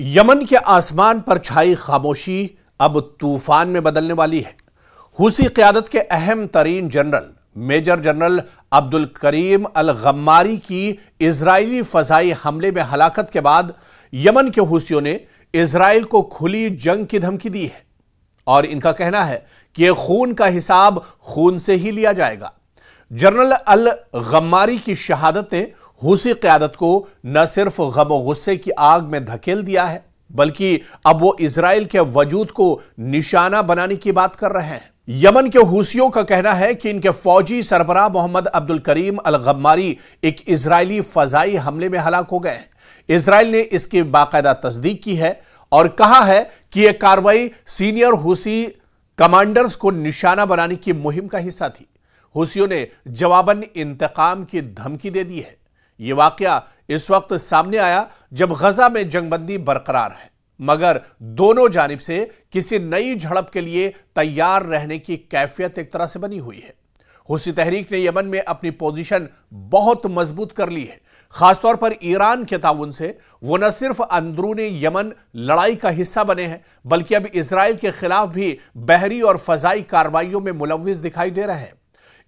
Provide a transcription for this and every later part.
Yemen के आसमान पर छाई खामोशी अब तूफान में बदलने वाली है। हुसी क़यादत के अहम तरीन general major general Abdul Karim अल गम्मारी की इजरायली फजाई हमले में हलाकत के बाद यमन के हुसियों ने इजराइल को खुली जंग की धमकी दी है और इनका कहना है कि यह खून का हिसाब खून से ही लिया जाएगा। जनरल अल गम्मारी की शहादत ने हुसी क़यादत को न सिर्फ गम और गुस्से की आग में धकेल दिया है, बल्कि अब वो इजराइल के वजूद को निशाना बनाने की बात कर रहे हैं। यमन के हुसियों का कहना है कि इनके फौजी सरबराह मोहम्मद अब्दुल करीम अल गम्मारी एक इजरायली फजाई हमले में हलाक हो गए हैं। इजराइल ने इसकी बाकायदा तस्दीक की है और कहा है कि यह कार्रवाई सीनियर हुसी कमांडर्स को निशाना बनाने की मुहिम का हिस्सा थी। हुसियों ने जवाबन इंतकाम की धमकी दे दी है। यह वाकया इस वक्त सामने आया जब गजा में जंगबंदी बरकरार है, मगर दोनों जानिब से किसी नई झड़प के लिए तैयार रहने की कैफियत एक तरह से बनी हुई है। हुसी तहरीक ने यमन में अपनी पोजीशन बहुत मजबूत कर ली है। खासतौर पर ईरान के ताउन से वो न सिर्फ अंदरूनी यमन लड़ाई का हिस्सा बने हैं, बल्कि अब इजराइल के खिलाफ भी बहरी और फजाई कार्रवाइयों में मुलव्विस दिखाई दे रहे हैं।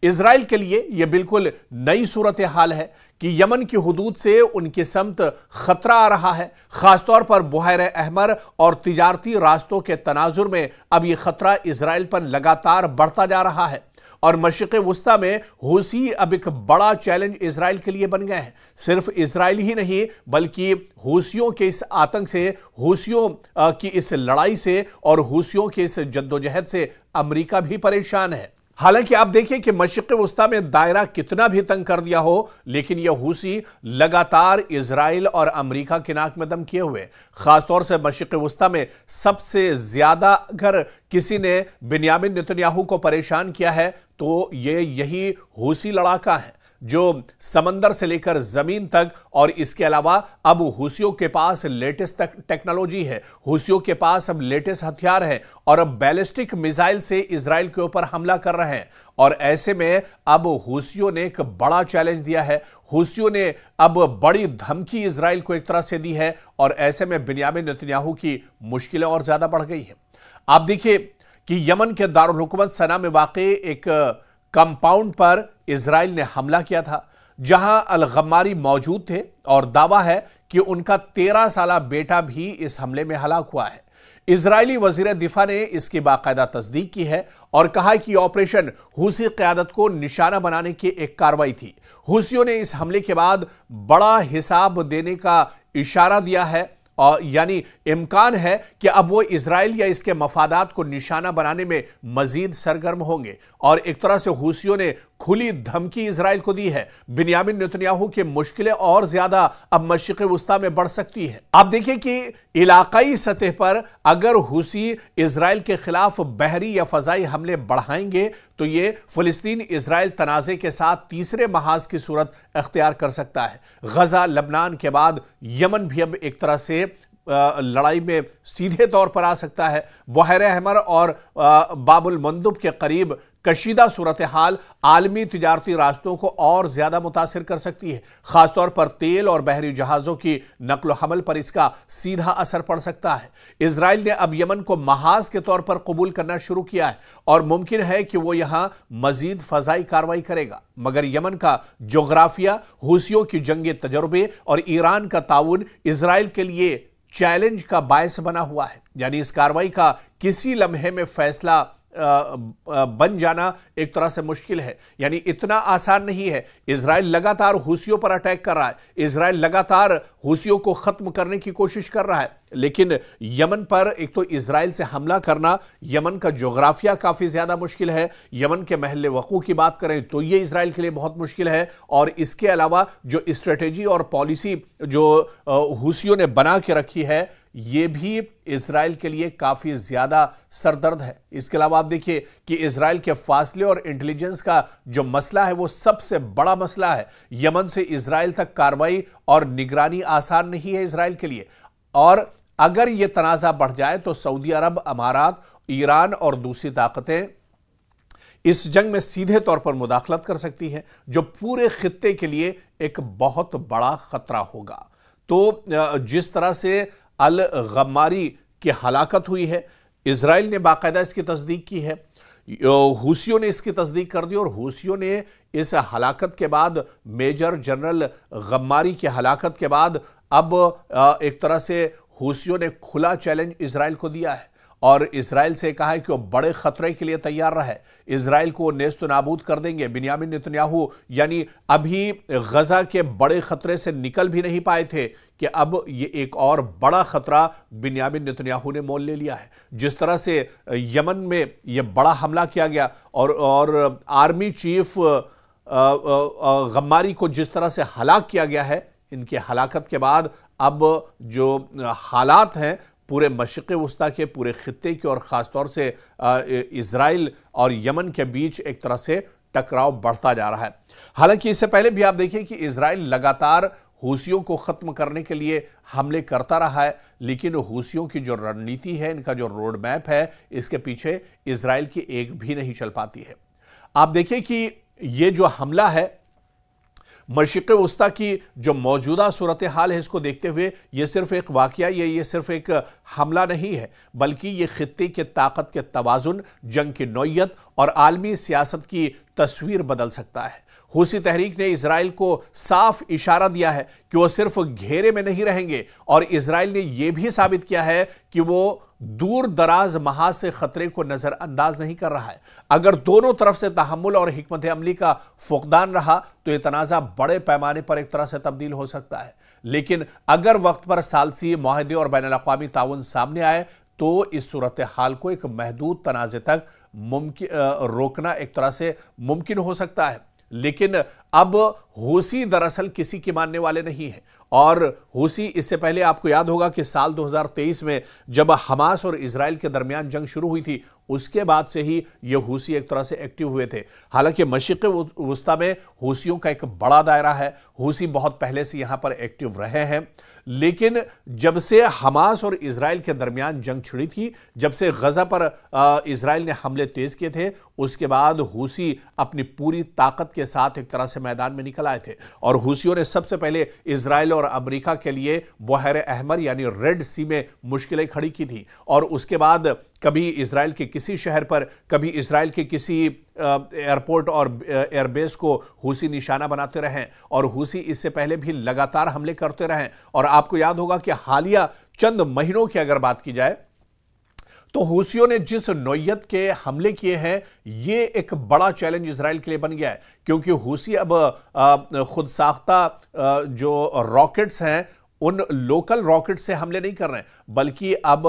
इजराइल के लिए यह बिल्कुल नई सूरत हाल है कि यमन की हुदूद से उनकी समत खतरा आ रहा है। खासतौर पर बुहैरे अहमर और तिजारती रास्तों के तनाजुर में अब यह खतरा इजराइल पर लगातार बढ़ता जा रहा है और मशरिक़ वुस्ता में हुसी अब एक बड़ा चैलेंज इजराइल के लिए बन गए हैं। सिर्फ इजराइल ही नहीं, बल्कि हुसियों के इस आतंक से, हुसियों की इस लड़ाई से और हुसियों के इस जद्दोजहद से अमेरिका भी परेशान है। हालांकि आप देखिए कि मशरिक़ वुस्ता में दायरा कितना भी तंग कर दिया हो, लेकिन यह हुसी लगातार इजराइल और अमेरिका के नाक में दम किए हुए। खासतौर से मशरिक़ वुस्ता में सबसे ज्यादा अगर किसी ने बिन्यामिन नेतन्याहू को परेशान किया है तो ये यही हुसी लड़ाका है, जो समंदर से लेकर जमीन तक, और इसके अलावा अब हुसियों के पास लेटेस्ट टेक्नोलॉजी है, हुसियों के पास अब लेटेस्ट हथियार है और अब बैलिस्टिक मिसाइल से इजराइल के ऊपर हमला कर रहे हैं। और ऐसे में अब हुसियों ने एक बड़ा चैलेंज दिया है। हुसियों ने अब बड़ी धमकी इजराइल को एक तरह से दी है और ऐसे में बिन्यामिन नेतन्याहू की मुश्किलें और ज्यादा बढ़ गई हैं। आप देखिए कि यमन के दारुल हुकूमत सना में वाक़ई एक कंपाउंड पर इजराइल ने हमला किया था, जहां अल गम्मारी मौजूद थे और दावा है कि उनका 13 साला बेटा भी इस हमले में हलाक हुआ है। इजरायली वजीर दिफा ने इसकी बाकायदा तस्दीक की है और कहा कि ऑपरेशन हुसी क़यादत को निशाना बनाने की एक कार्रवाई थी। हुसियों ने इस हमले के बाद बड़ा हिसाब देने का इशारा दिया है और यानी इम्कान है कि अब वो इजराइल या इसके मफादात को निशाना बनाने में मजीद सरगर्म होंगे और एक तरह से हुसियों ने खुली धमकी इजराइल को दी है। बिन्यामिन नेतन्याहू की मुश्किलें और ज्यादा अब मशरिक़ वुस्ता में बढ़ सकती है। आप देखिए कि इलाकाई सतह पर अगर हुसी इजराइल के खिलाफ बहरी या फजाई हमले बढ़ाएंगे तो ये फिलिस्तीन इजराइल तनाज़े के साथ तीसरे महाज की सूरत अख्तियार कर सकता है। गजा लबनान के बाद यमन भी अब एक तरह से लड़ाई में सीधे तौर पर आ सकता है। बुहैरे अहमर और बाबुल मंदुब के करीब कशीदा सूरत हाल आलमी तिजारती रास्तों को और ज्यादा मुतासिर कर सकती है। खासतौर पर तेल और बहरी जहाजों की नकलो हमल पर इसका सीधा असर पड़ सकता है। इजराइल ने अब यमन को महाज के तौर पर कबूल करना शुरू किया है और मुमकिन है कि वो यहां मजीद फजाई कार्रवाई करेगा, मगर यमन का जोग्राफिया, हुसियों की जंगी तजर्बे और ईरान का ताउन इजराइल के लिए चैलेंज का बायस बना हुआ है। यानी इस कार्रवाई का किसी लम्हे में फैसला बन जाना एक तरह से मुश्किल है, यानी इतना आसान नहीं है। इजराइल लगातार हुसियों पर अटैक कर रहा है, इजराइल लगातार हुसियों को खत्म करने की कोशिश कर रहा है, लेकिन यमन पर एक तो इजराइल से हमला करना, यमन का जोग्राफिया काफी ज्यादा मुश्किल है। यमन के महल वक़ू की बात करें तो यह इजराइल के लिए बहुत मुश्किल है और इसके अलावा जो स्ट्रेटेजी और पॉलिसी जो हुसियों ने बना के रखी है यह भी इजराइल के लिए काफी ज्यादा सरदर्द है। इसके अलावा आप देखिए कि इजराइल के फासले और इंटेलिजेंस का जो मसला है वो सबसे बड़ा मसला है। यमन से इजराइल तक कार्रवाई और निगरानी आसान नहीं है इजराइल के लिए, और अगर यह तनाज़ा बढ़ जाए तो सऊदी अरब, अमारात, ईरान और दूसरी ताकतें इस जंग में सीधे तौर पर मुदाखलत कर सकती हैं, जो पूरे खित्ते के लिए एक बहुत बड़ा खतरा होगा। तो जिस तरह से अल गम्मारी की हलाकत हुई है। इजराइल ने बाकायदा इसकी तस्दीक की है, हूसियों ने इसकी तस्दीक कर दी और हूसियों ने इस हलाकत के बाद, मेजर जनरल गम्मारी की हलाकत के बाद, अब एक तरह से हूसियों ने खुला चैलेंज इजराइल को दिया है और इजराइल से कहा है कि वो बड़े खतरे के लिए तैयार रहे। इजराइल को नेस्त नाबूद कर देंगे। बिन्यामिन नेतन्याहू यानी अभी गजा के बड़े खतरे से निकल भी नहीं पाए थे कि अब ये एक और बड़ा खतरा बिन्यामिन नेतन्याहू ने मोल ले लिया है। जिस तरह से यमन में ये बड़ा हमला किया गया और आर्मी चीफ गम्मारी को जिस तरह से हलाक किया गया है, इनकी हलाकत के बाद अब जो हालात हैं पूरे मशरिक़ वस्ता के, पूरे खित्ते के और ख़ासतौर से इजराइल और यमन के बीच एक तरह से टकराव बढ़ता जा रहा है। हालांकि इससे पहले भी आप देखिए कि इजराइल लगातार हूसियों को ख़त्म करने के लिए हमले करता रहा है, लेकिन हूसियों की जो रणनीति है, इनका जो रोड मैप है, इसके पीछे इजराइल की एक भी नहीं चल पाती है। आप देखिए कि ये जो हमला है, मशरिक़ वस्ता की जो मौजूदा सूरत हाल है, इसको देखते हुए ये सिर्फ एक वाक़या, ये सिर्फ एक हमला नहीं है, बल्कि ये खित्ते के ताकत के तवाज़ुन, जंग की नौयत और आलमी सियासत की तस्वीर बदल सकता है। हूसी तहरीक ने इजराइल को साफ इशारा दिया है कि वो सिर्फ घेरे में नहीं रहेंगे और इजराइल ने यह भी साबित किया है कि वो दूर दराज महाज से खतरे को नजरअंदाज नहीं कर रहा है। अगर दोनों तरफ से तहम्मुल और हिकमत अमली का फुकदान रहा तो यह तनाज़ा बड़े पैमाने पर एक तरह से तब्दील हो सकता है, लेकिन अगर वक्त पर सालसी मुआहदे और बैनुल अक़वामी ताउन सामने आए तो इस सूरत हाल को एक महदूद तनाज़े तक रोकना एक तरह से मुमकिन हो सकता है। लेकिन अब हूसी दरअसल किसी के मानने वाले नहीं हैं और हूसी, इससे पहले आपको याद होगा कि साल 2023 में जब हमास और इजराइल के दरमियान जंग शुरू हुई थी, उसके बाद से ही ये हूसी एक तरह से एक्टिव हुए थे। हालांकि मशरिक़ वस्ता में हूसियों का एक बड़ा दायरा है, हूसी बहुत पहले से यहां पर एक्टिव रहे हैं, लेकिन जब से हमास और इजराइल के दरमियान जंग छिड़ी थी, जब से गजा पर इजराइल ने हमले तेज किए थे, उसके बाद हूसी अपनी पूरी ताकत के साथ एक तरह से मैदान में निकल आए थे और हूसियों ने सबसे पहले इजराइल और अमेरिका के लिए बहर अहमर यानी रेड सी में मुश्किलें खड़ी की थी और उसके बाद कभी इजराइल के किसी शहर पर, कभी इजराइल के किसी एयरपोर्ट और एयरबेस को हूसी निशाना बनाते रहे और हूसी इससे पहले भी लगातार हमले करते रहे। और आपको याद होगा कि हालिया चंद महीनों की अगर बात की जाए तो हूसियों ने जिस नौयत के हमले किए हैं, ये एक बड़ा चैलेंज इजराइल के लिए बन गया है, क्योंकि हूसी अब खुद साख्ता जो रॉकेट्स हैं, उन लोकल रॉकेट से हमले नहीं कर रहे हैं, बल्कि अब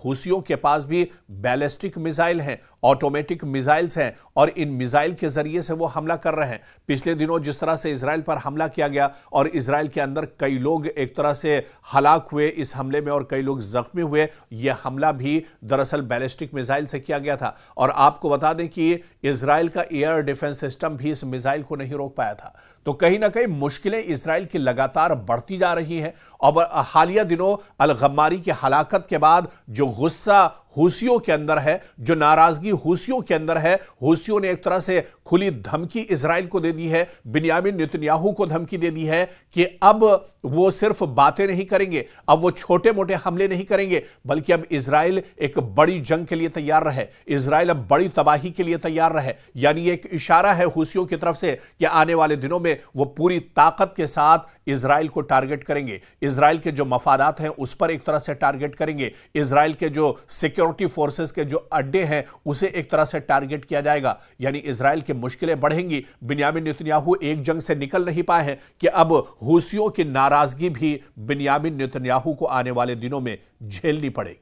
हूसियों के पास भी बैलिस्टिक मिसाइल हैं, ऑटोमेटिक मिसाइल्स हैं और इन मिसाइल के जरिए से वो हमला कर रहे हैं। पिछले दिनों जिस तरह से इजराइल पर हमला किया गया और इजराइल के अंदर कई लोग एक तरह से हलाक हुए इस हमले में और कई लोग जख्मी हुए, यह हमला भी दरअसल बैलिस्टिक मिसाइल से किया गया था। और आपको बता दें कि इजराइल का एयर डिफेंस सिस्टम भी इस मिसाइल को नहीं रोक पाया था। तो कहीं ना कहीं मुश्किलें इजराइल की लगातार बढ़ती जा रही हैं और हालिया दिनों अल गम्मारी की हलाकत के बाद जो गुस्सा हूसियों के अंदर है, जो नाराजगी हूसियों के अंदर है, हूसियों ने एक तरह से खुली धमकी इजराइल को दे दी है, बिन्यामिन नेतन्याहू को धमकी दे दी है कि अब वो सिर्फ बातें नहीं करेंगे, अब वो छोटे मोटे हमले नहीं करेंगे, बल्कि अब इजराइल एक बड़ी जंग के लिए तैयार रहे, इजराइल अब बड़ी तबाही के लिए तैयार रहे। यानी एक इशारा है हूसियों की तरफ से कि आने वाले दिनों में वो पूरी ताकत के साथ इजराइल को टारगेट करेंगे, इजराइल के जो मफादात हैं उस पर एक तरह से टारगेट करेंगे, इजराइल के जो सिक्योरिटी फोर्सेस के जो अड्डे हैं उसे एक तरह से टारगेट किया जाएगा। यानी इजराइल की मुश्किलें बढ़ेंगी। बिन्यामिन नेतन्याहू एक जंग से निकल नहीं पाए हैं कि अब हूसियों की नाराजगी भी बिन्यामिन नेतन्याहू को आने वाले दिनों में झेलनी पड़ेगी।